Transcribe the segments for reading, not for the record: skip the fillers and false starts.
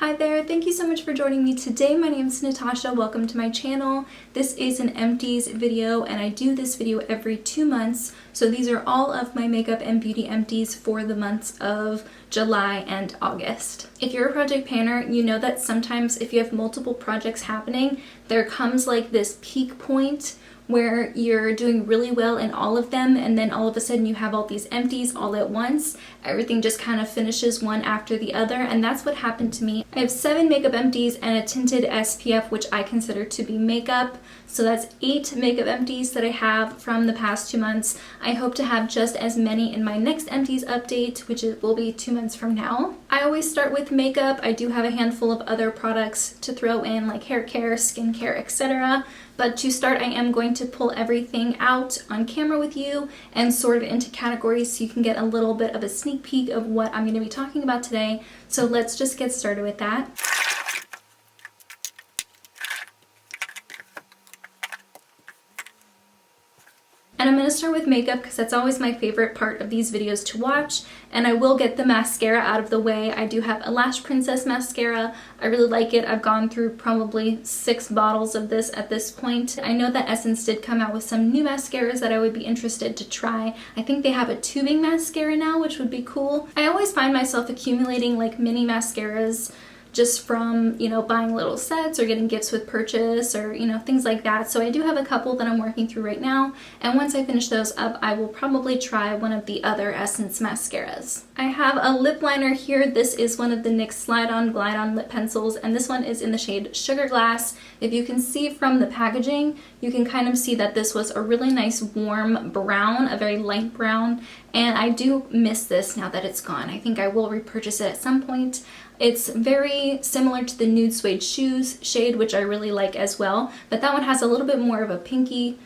Hi there, thank you so much for joining me today. My name is Natasha. Welcome to my channel. This is an empties video and I do this video every 2 months. So these are all of my makeup and beauty empties for the months of July and August. If you're a project planner, you know that sometimes if you have multiple projects happening, there comes like this peak point where you're doing really well in all of them and then all of a sudden you have all these empties all at once. Everything just kind of finishes one after the other, and that's what happened to me. I have 7 makeup empties and a tinted SPF, which I consider to be makeup. So that's 8 makeup empties that I have from the past 2 months. I hope to have just as many in my next empties update, which will be 2 months from now. I always start with makeup. I do have a handful of other products to throw in, like hair care, skincare, etc. But to start, I am going to pull everything out on camera with you and sort it into categories so you can get a little bit of a sneak peek of what I'm going to be talking about today. So let's just get started with that. And I'm going to start with makeup because that's always my favorite part of these videos to watch. And I will get the mascara out of the way. I do have a Lash Princess mascara. I really like it. I've gone through probably 6 bottles of this at this point. I know that Essence did come out with some new mascaras that I would be interested to try. I think they have a tubing mascara now, which would be cool. I always find myself accumulating like mini mascaras just from, you know, buying little sets or getting gifts with purchase or, you know, things like that. So I do have a couple that I'm working through right now. And once I finish those up, I will probably try one of the other Essence mascaras. I have a lip liner here. This is one of the NYX Slide On Glide On lip pencils, and this one is in the shade Sugar Glass. If you can see from the packaging, you can kind of see that this was a really nice warm brown, a very light brown, and I do miss this now that it's gone. I think I will repurchase it at some point. It's very similar to the Nude Suede Shoes shade, which I really like as well, but that one has a little bit more of a pinky,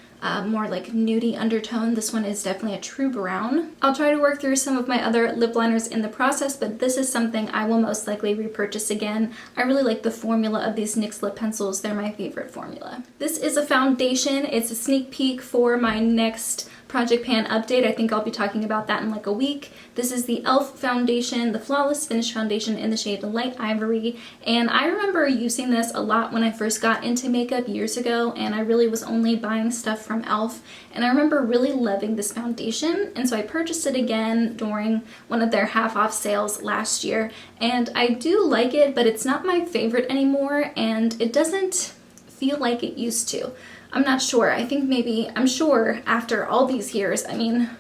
more like nudie undertone. This one is definitely a true brown. I'll try to work through some of my other lip liners in the process, but this is something I will most likely repurchase again. I really like the formula of these NYX lip pencils. They're my favorite formula. This is a foundation. It's a sneak peek for my next Project Pan update. I think I'll be talking about that in like a week. This is the e.l.f. foundation, the Flawless Finish foundation in the shade Light Ivory, and I remember using this a lot when I first got into makeup years ago, and I really was only buying stuff from e.l.f. and I remember really loving this foundation, and so I purchased it again during one of their half-off sales last year, and I do like it, but it's not my favorite anymore, and it doesn't feel like it used to. I'm not sure. I think maybe, I'm sure after all these years, I mean,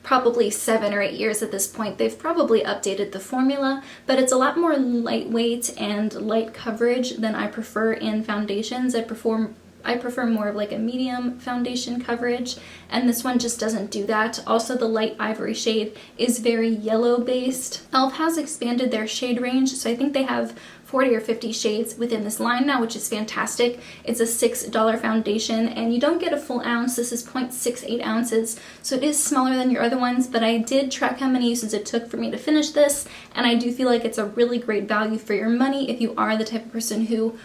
probably 7 or 8 years at this point, they've probably updated the formula, but it's a lot more lightweight and light coverage than I prefer in foundations. I prefer more of like a medium foundation coverage, and this one just doesn't do that. Also, the Light Ivory shade is very yellow based. e.l.f. has expanded their shade range, so I think they have 40 or 50 shades within this line now, which is fantastic. It's a $6 foundation and you don't get a full ounce. This is 0.68 ounces, so it is smaller than your other ones, but I did track how many uses it took for me to finish this, and I do feel like it's a really great value for your money if you are the type of person who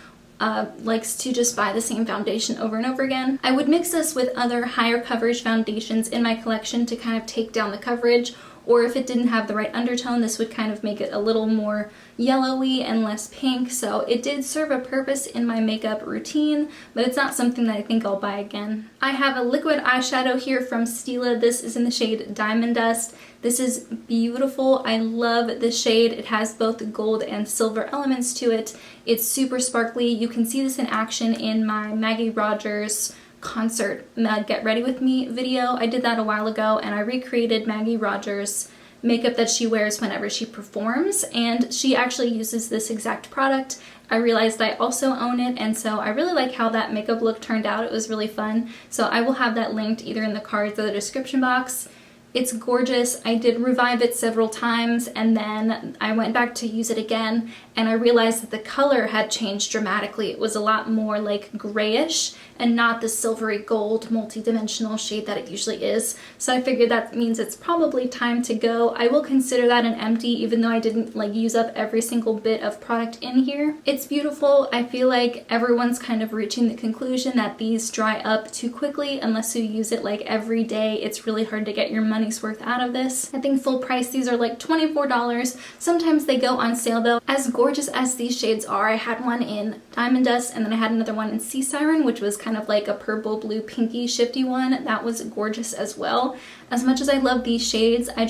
likes to just buy the same foundation over and over again. I would mix this with other higher coverage foundations in my collection to kind of take down the coverage, or if it didn't have the right undertone, this would kind of make it a little more yellowy and less pink. So it did serve a purpose in my makeup routine, but it's not something that I think I'll buy again. I have a liquid eyeshadow here from Stila. This is in the shade Diamond Dust. This is beautiful. I love this shade. It has both gold and silver elements to it. It's super sparkly. You can see this in action in my Maggie Rogers concert Get Ready With Me video. I did that a while ago, and I recreated Maggie Rogers' makeup that she wears whenever she performs, and she actually uses this exact product. I realized I also own it, and so I really like how that makeup look turned out. It was really fun. So I will have that linked either in the cards or the description box. It's gorgeous. I did revive it several times, and then I went back to use it again, and I realized that the color had changed dramatically. It was a lot more like grayish and not the silvery gold multi-dimensional shade that it usually is. So I figured that means it's probably time to go. I will consider that an empty, even though I didn't like use up every single bit of product in here. It's beautiful. I feel like everyone's kind of reaching the conclusion that these dry up too quickly unless you use it like every day. It's really hard to get your money's worth out of this. I think full price these are like $24. Sometimes they go on sale though. As gorgeous gorgeous as these shades are, I had one in Diamond Dust and then I had another one in Sea Siren, which was kind of like a purple, blue, pinky, shifty one. That was gorgeous as well. As much as I love these shades, I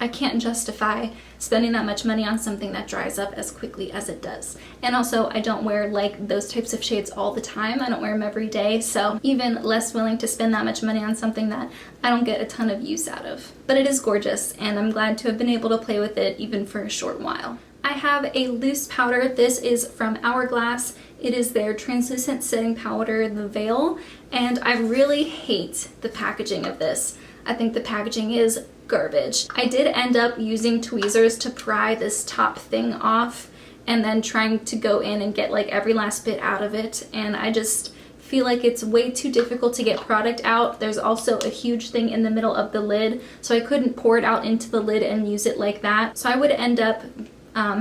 can't justify spending that much money on something that dries up as quickly as it does. And also, I don't wear like those types of shades all the time. I don't wear them every day, so even less willing to spend that much money on something that I don't get a ton of use out of. But it is gorgeous, and I'm glad to have been able to play with it even for a short while. I have a loose powder. This is from Hourglass. It is their translucent setting powder, the Veil, and I really hate the packaging of this. I think the packaging is garbage. I did end up using tweezers to pry this top thing off and then trying to go in and get like every last bit out of it, and I just feel like it's way too difficult to get product out. There's also a huge thing in the middle of the lid, so I couldn't pour it out into the lid and use it like that. So I would end up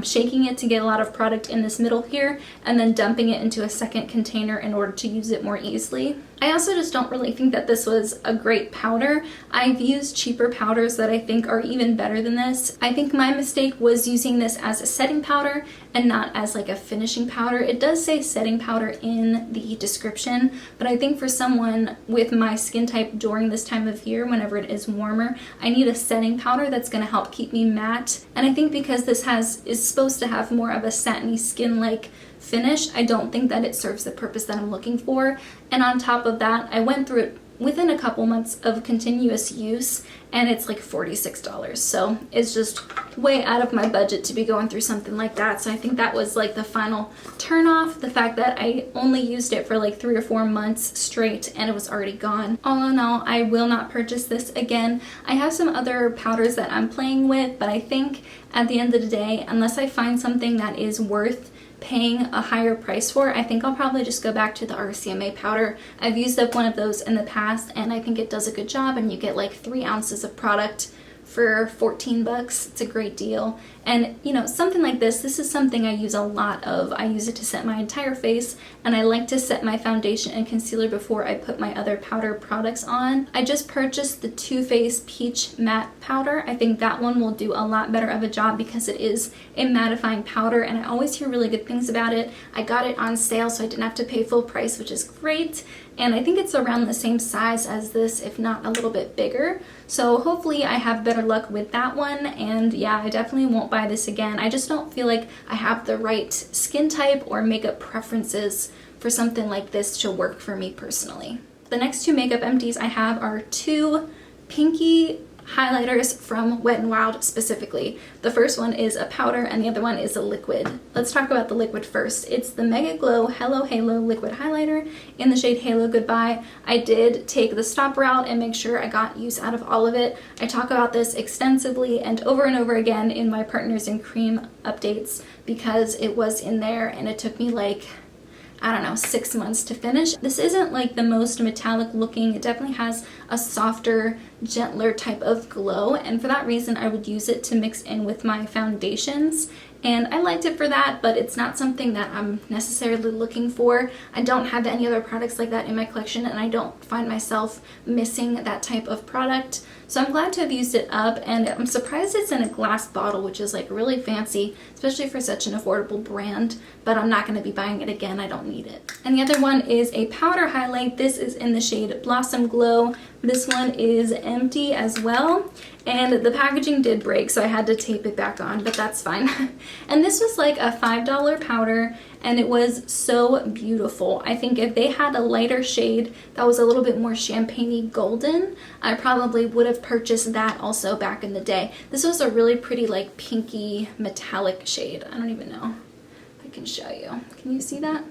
shaking it to get a lot of product in this middle here and then dumping it into a second container in order to use it more easily. I also just don't really think that this was a great powder. I've used cheaper powders that I think are even better than this. I think my mistake was using this as a setting powder and not as like a finishing powder. It does say setting powder in the description, but I think for someone with my skin type during this time of year, whenever it is warmer, I need a setting powder that's going to help keep me matte. And I think because this is supposed to have more of a satiny skin-like finish, I don't think that it serves the purpose that I'm looking for. And on top of that, I went through it within a couple months of continuous use and it's like $46. So it's just way out of my budget to be going through something like that. So I think that was like the final turn off, the fact that I only used it for like 3 or 4 months straight and it was already gone. All in all, I will not purchase this again. I have some other powders that I'm playing with, but I think at the end of the day, unless I find something that is worth paying a higher price for, I think I'll probably just go back to the RCMA powder. I've used up one of those in the past and I think it does a good job, and you get like 3 ounces of product for 14 bucks. It's a great deal. And you know, something like this is something I use a lot of. I use it to set my entire face, and I like to set my foundation and concealer before I put my other powder products on. I just purchased the Too Faced Peach Matte Powder. I think that one will do a lot better of a job because it is a mattifying powder and I always hear really good things about it. I got it on sale so I didn't have to pay full price, which is great. And I think it's around the same size as this, if not a little bit bigger. So hopefully I have better luck with that one. And yeah, I definitely won't buy this again. I just don't feel like I have the right skin type or makeup preferences for something like this to work for me personally. The next 2 makeup empties I have are 2 pinky highlighters from Wet n Wild specifically. The first one is a powder and the other one is a liquid. Let's talk about the liquid first. It's the MegaGlo Hello Halo Liquid Highlighter in the shade Halo Goodbye. I did take the stop route and make sure I got use out of all of it. I talk about this extensively and over again in my Partners in Cream updates because it was in there and it took me like, I don't know, 6 months to finish. This isn't like the most metallic looking. It definitely has a softer, gentler type of glow, and for that reason I would use it to mix in with my foundations. And I liked it for that, but it's not something that I'm necessarily looking for. I don't have any other products like that in my collection, and I don't find myself missing that type of product. So I'm glad to have used it up, and I'm surprised it's in a glass bottle, which is like really fancy, especially for such an affordable brand, but I'm not going to be buying it again. I don't need it. And the other one is a powder highlight. This is in the shade Blossom Glow. This one is empty as well, and the packaging did break, so I had to tape it back on, but that's fine. And this was like a $5 powder, and it was so beautiful. I think if they had a lighter shade that was a little bit more champagne-y golden, I probably would have purchased that also back in the day. This was a really pretty like pinky metallic shade. I don't even know if I can show you. Can you see that?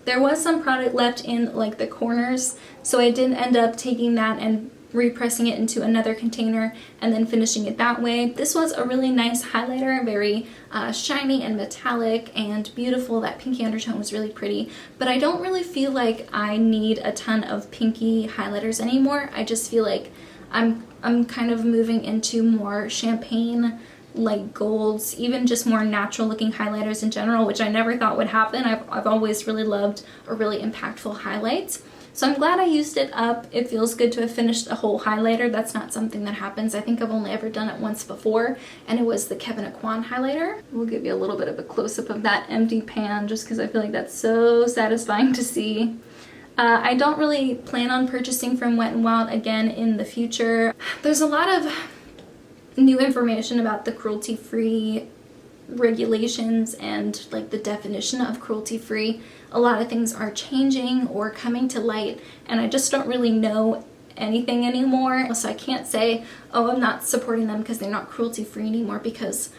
There was some product left in like the corners, so I did end up taking that and repressing it into another container and then finishing it that way. This was a really nice highlighter, very shiny and metallic and beautiful. That pinky undertone was really pretty, but I don't really feel like I need a ton of pinky highlighters anymore. I just feel like I'm kind of moving into more champagne like golds, even just more natural looking highlighters in general, which I never thought would happen. I've always really loved a really impactful highlight. So I'm glad I used it up. It feels good to have finished a whole highlighter. That's not something that happens. I think I've only ever done it once before, and it was the Kevyn Aucoin highlighter. We'll give you a little bit of a close-up of that empty pan just because I feel like that's so satisfying to see. I don't really plan on purchasing from Wet n Wild again in the future. There's a lot of new information about the cruelty-free regulations and like the definition of cruelty-free. A lot of things are changing or coming to light, and I just don't really know anything anymore. So I can't say, oh, I'm not supporting them because they're not cruelty-free anymore, because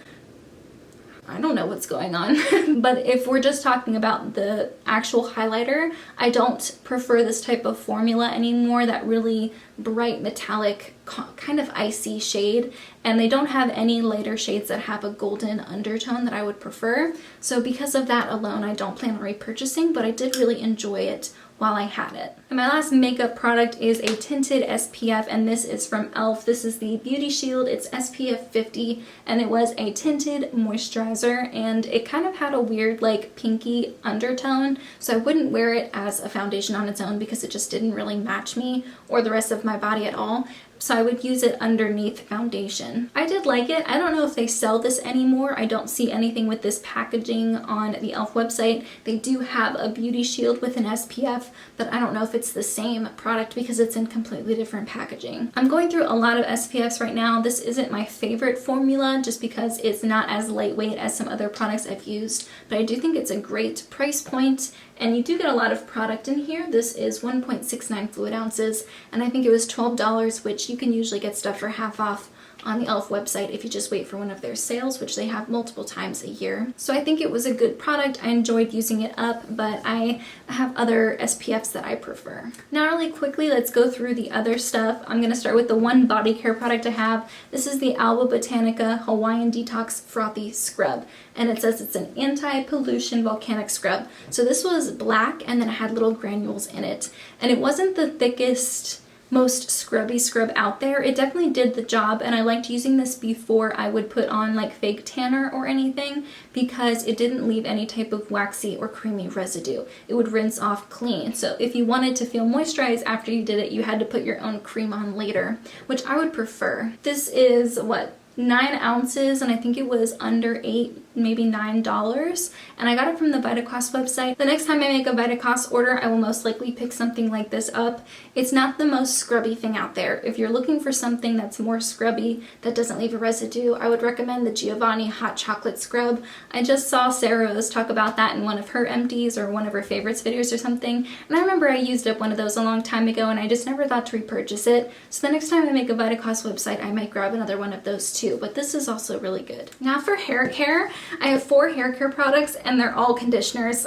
I don't know what's going on. But if we're just talking about the actual highlighter, I don't prefer this type of formula anymore, that really bright metallic kind of icy shade, and they don't have any lighter shades that have a golden undertone that I would prefer. So because of that alone, I don't plan on repurchasing, but I did really enjoy it while I had it. And my last makeup product is a tinted SPF, and this is from e.l.f. This is the Beauty Shield. It's SPF 50, and it was a tinted moisturizer, and it kind of had a weird like pinky undertone, so I wouldn't wear it as a foundation on its own because it just didn't really match me or the rest of my body at all. So I would use it underneath foundation. I did like it. I don't know if they sell this anymore. I don't see anything with this packaging on the e.l.f. website. They do have a Beauty Shield with an SPF, but I don't know if it's the same product because it's in completely different packaging. I'm going through a lot of SPFs right now. This isn't my favorite formula just because it's not as lightweight as some other products I've used, but I do think it's a great price point, and you do get a lot of product in here. This is 1.69 fluid ounces, and I think it was $12, which you can usually get stuff for half off on the e.l.f. website if you just wait for one of their sales, which they have multiple times a year. So I think it was a good product. I enjoyed using it up, but I have other SPFs that I prefer. Now really quickly, let's go through the other stuff. I'm going to start with the one body care product I have. This is the Alba Botanica Hawaiian Detox Frothy Scrub, and it says it's an anti-pollution volcanic scrub. So this was black, and then it had little granules in it, and it wasn't the thickest, most scrubby scrub out there. It definitely did the job, and I liked using this before I would put on like fake tanner or anything because it didn't leave any type of waxy or creamy residue. It would rinse off clean. So if you wanted to feel moisturized after you did it, you had to put your own cream on later, which I would prefer. This is what, 9 ounces, and I think it was under $8, maybe $9, and I got it from the Vitacost website. The next time I make a Vitacost order, I will most likely pick something like this up. It's not the most scrubby thing out there. If you're looking for something that's more scrubby, that doesn't leave a residue, I would recommend the Giovanni Hot Chocolate Scrub. I just saw Sarah Rose talk about that in one of her empties or one of her favorites videos or something, and I remember I used up one of those a long time ago, and I just never thought to repurchase it. So the next time I make a Vitacost website, I might grab another one of those too. But this is also really good. Now for hair care, I have 4 hair care products, and they're all conditioners.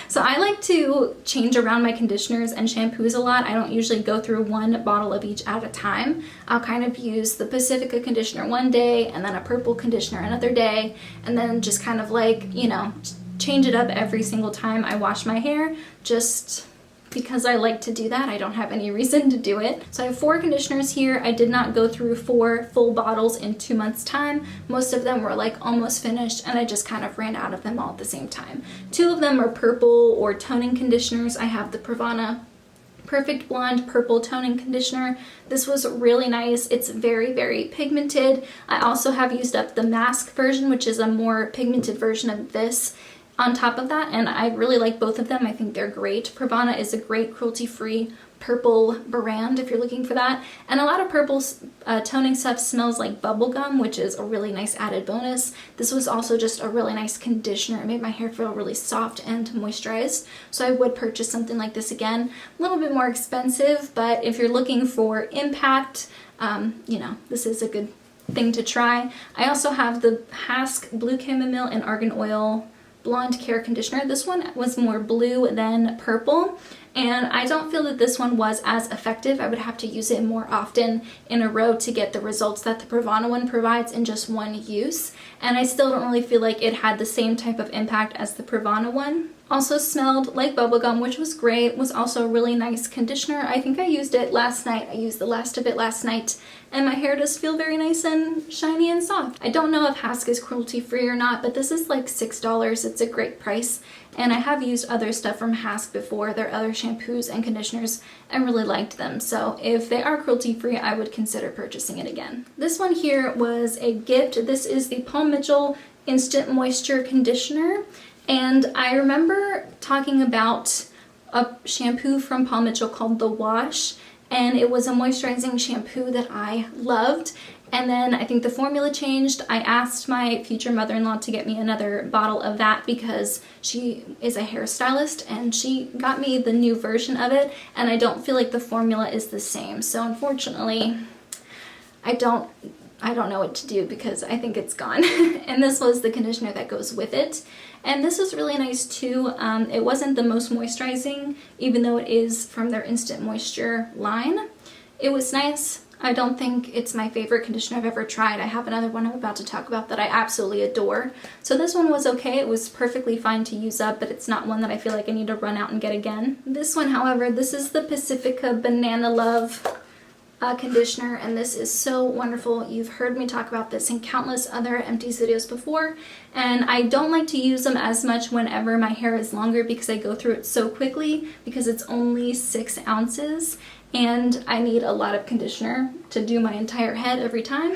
So I like to change around my conditioners and shampoos a lot. I don't usually go through one bottle of each at a time. I'll kind of use the Pacifica conditioner one day, and then a purple conditioner another day, and then just kind of like, you know, change it up every single time I wash my hair, just because I like to do that. I don't have any reason to do it. So I have 4 conditioners here. I did not go through 4 full bottles in 2 months time. Most of them were like almost finished, and I just kind of ran out of them all at the same time. 2 of them are purple or toning conditioners. I have the Pravana Perfect Blonde Purple Toning Conditioner. This was really nice. It's very, very pigmented. I also have used up the mask version, which is a more pigmented version of this on top of that, and I really like both of them. I think they're great. Pravana is a great cruelty-free purple brand if you're looking for that, and a lot of purple toning stuff smells like bubblegum, which is a really nice added bonus. This was also just a really nice conditioner. It made my hair feel really soft and moisturized, so I would purchase something like this again. A little bit more expensive, but if you're looking for impact, you know, this is a good thing to try. I also have the Hask Blue Chamomile and Argan Oil Blonde Care Conditioner. This one was more blue than purple, and I don't feel that this one was as effective. I would have to use it more often in a row to get the results that the Pravana one provides in just one use, and I still don't really feel like it had the same type of impact as the Pravana one. Also smelled like bubblegum, which was great. Was also a really nice conditioner. I think I used it last night. I used the last of it last night, and my hair does feel very nice and shiny and soft. I don't know if Hask is cruelty free or not, but this is like $6. It's a great price, and I have used other stuff from Hask before, their other shampoos and conditioners, and really liked them. So if they are cruelty-free, I would consider purchasing it again. This one here was a gift. This is the Paul Mitchell Instant Moisture Conditioner, and I remember talking about a shampoo from Paul Mitchell called The Wash, and it was a moisturizing shampoo that I loved. And then I think the formula changed. I asked my future mother-in-law to get me another bottle of that because she is a hairstylist, and she got me the new version of it, and I don't feel like the formula is the same. So unfortunately, I don't know what to do because I think it's gone. And this was the conditioner that goes with it. And this is really nice too. It wasn't the most moisturizing, even though it is from their Instant Moisture line. It was nice. I don't think it's my favorite conditioner I've ever tried. I have another one I'm about to talk about that I absolutely adore. So this one was okay. It was perfectly fine to use up, but it's not one that I feel like I need to run out and get again. This one, however, this is the Pacifica Banana Love conditioner, and this is so wonderful. You've heard me talk about this in countless other Empties videos before, and I don't like to use them as much whenever my hair is longer because I go through it so quickly because it's only 6 ounces. And I need a lot of conditioner to do my entire head every time.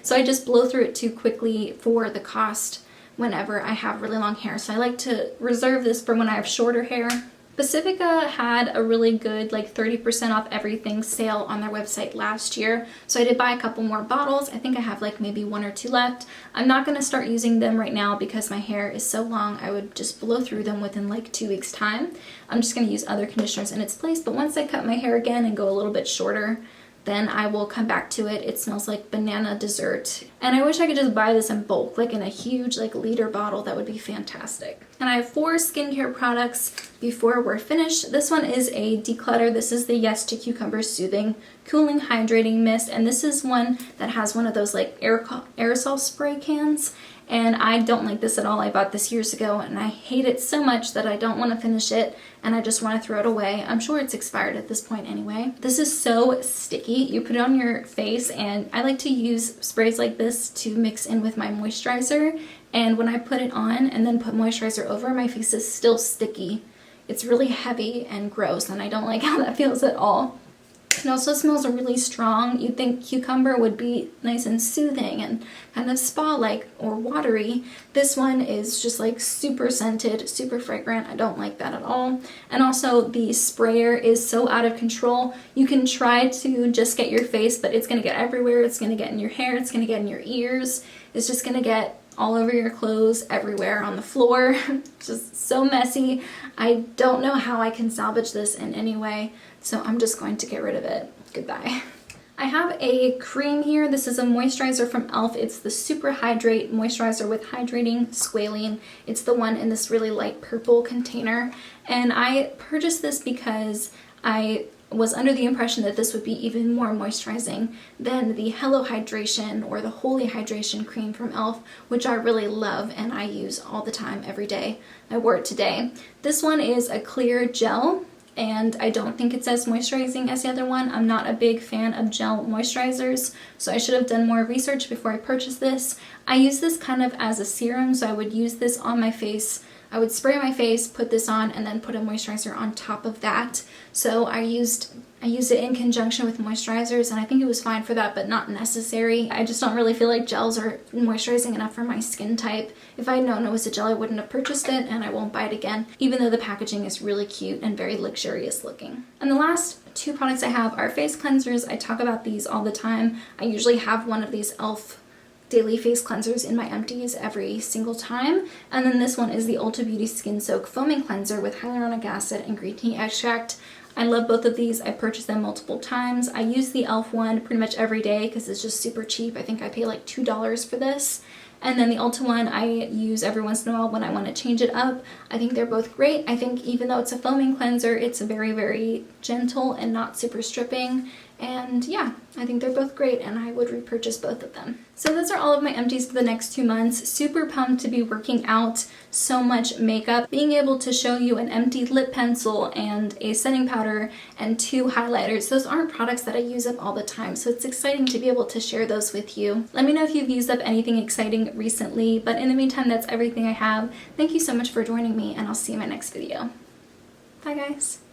So I just blow through it too quickly for the cost whenever I have really long hair. So I like to reserve this for when I have shorter hair. Pacifica had a really good like 30% off everything sale on their website last year. So I did buy a couple more bottles. I think I have like maybe 1 or 2 left. I'm not going to start using them right now because my hair is so long. I would just blow through them within like 2 weeks time. I'm just going to use other conditioners in its place. But once I cut my hair again and go a little bit shorter, then I will come back to it. It smells like banana dessert. And I wish I could just buy this in bulk, like in a huge like liter bottle. That would be fantastic. And I have 4 skincare products before we're finished. This one is a declutter. This is the Yes to Cucumber Soothing Cooling Hydrating Mist. And this is one that has one of those like aerosol spray cans. And I don't like this at all. I bought this years ago and I hate it so much that I don't want to finish it and I just want to throw it away. I'm sure it's expired at this point anyway. This is so sticky. You put it on your face, and I like to use sprays like this to mix in with my moisturizer. And when I put it on and then put moisturizer over, my face is still sticky. It's really heavy and gross, and I don't like how that feels at all. It also smells really strong. You'd think cucumber would be nice and soothing and kind of spa-like or watery. This one is just like super scented, super fragrant. I don't like that at all. And also the sprayer is so out of control. You can try to just get your face, but it's going to get everywhere. It's going to get in your hair. It's going to get in your ears. It's just going to get all over your clothes, everywhere on the floor. Just so messy. I don't know how I can salvage this in any way, so I'm just going to get rid of it. Goodbye. I have a cream here. This is a moisturizer from e.l.f. It's the Superhydrate Moisturizer with Hydrating Squalene. It's the one in this really light purple container. And I purchased this because I was under the impression that this would be even more moisturizing than the Hello Hydration or the Holy Hydration cream from e.l.f., which I really love and I use all the time, every day. I wore it today. This one is a clear gel, and I don't think it's as moisturizing as the other one. I'm not a big fan of gel moisturizers, so I should have done more research before I purchased this. I use this kind of as a serum, so I would use this on my face. I would spray my face, put this on, and then put a moisturizer on top of that. So I used it in conjunction with moisturizers, and I think it was fine for that, but not necessary. I just don't really feel like gels are moisturizing enough for my skin type. If I had known it was a gel, I wouldn't have purchased it, and I won't buy it again, even though the packaging is really cute and very luxurious looking. And the last 2 products I have are face cleansers. I talk about these all the time. I usually have one of these e.l.f. daily face cleansers in my Empties every single time. And then this one is the Ulta Beauty Skin Soak Foaming Cleanser with hyaluronic acid and green tea extract. I love both of these. I purchased them multiple times. I use the e.l.f. one pretty much every day because it's just super cheap. I think I pay like $2 for this. And then the Ulta one I use every once in a while when I want to change it up. I think they're both great. I think even though it's a foaming cleanser, it's very, very gentle and not super stripping. And yeah, I think they're both great and I would repurchase both of them. So those are all of my empties for the next 2 months. Super pumped to be working out so much makeup. Being able to show you an empty lip pencil and a setting powder and 2 highlighters. Those aren't products that I use up all the time, so it's exciting to be able to share those with you. Let me know if you've used up anything exciting recently, but in the meantime, that's everything I have. Thank you so much for joining me, and I'll see you in my next video. Bye guys!